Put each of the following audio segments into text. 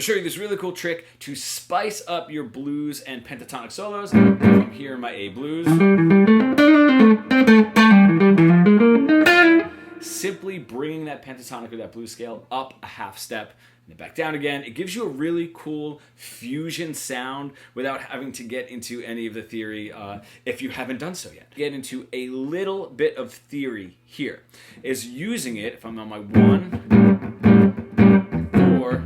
I'll show you this really cool trick to spice up your blues and pentatonic solos. From here in my A blues. Simply bringing that pentatonic or that blues scale up a half step and then back down again. It gives you a really cool fusion sound without having to get into any of the theory if you haven't done so yet. Get into a little bit of theory here. Is using it, if I'm on my 1, 4,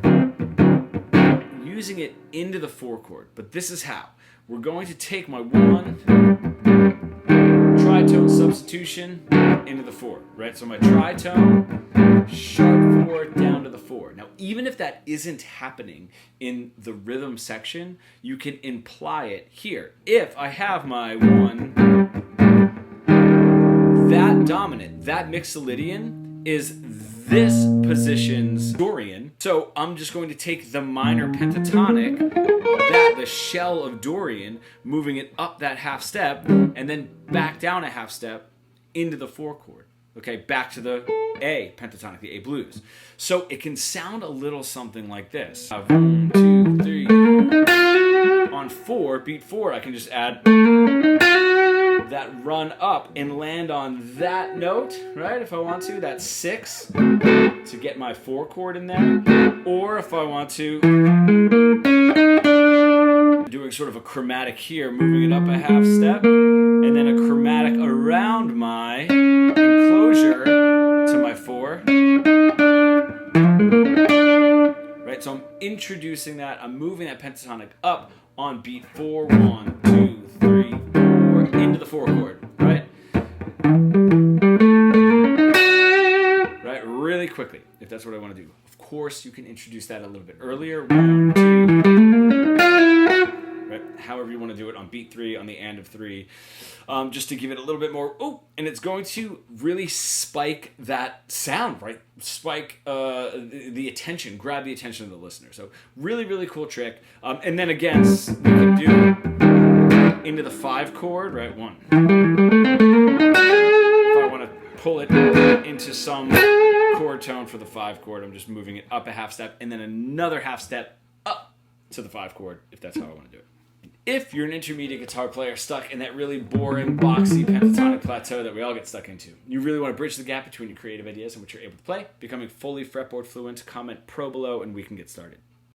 using it into the 4 chord. But this is how. We're going to take my 1, tritone substitution into the 4, right? So my tritone, sharp 4 down to the 4. Now, even if that isn't happening in the rhythm section, you can imply it here. If I have my 1, that dominant, that mixolydian is this position's Dorian. So I'm just going to take the minor pentatonic, the shell of Dorian, moving it up that half step, and then back down a half step into the 4 chord. Okay, back to the A pentatonic, the A blues. So it can sound a little something like this. 1, 2, 3. On 4, beat 4, I can just add that run up and land on that note, right? If I want to, that's 6 to get my 4 chord in there. Or if I want to, doing sort of a chromatic here, moving it up a half step, and then a chromatic around my enclosure to my 4. Right, so I'm introducing that, I'm moving that pentatonic up on beat 4, 1, 2, 3, 4, into the 4 chord, right? Right, really quickly, if that's what I want to do. Of course, you can introduce that a little bit earlier. 1, 2, right? However you want to do it on beat 3, on the and of 3, just to give it a little bit more, and it's going to really spike that sound, right? Spike the attention, grab the attention of the listener. So really, really cool trick. And then again, we can do into the 5 chord, right? 1. If I want to pull it into some chord tone for the 5 chord, I'm just moving it up a half step and then another half step up to the 5 chord, if that's how I want to do it. If you're an intermediate guitar player stuck in that really boring, boxy pentatonic plateau that we all get stuck into, you really want to bridge the gap between your creative ideas and what you're able to play, becoming fully fretboard fluent, comment pro below and we can get started.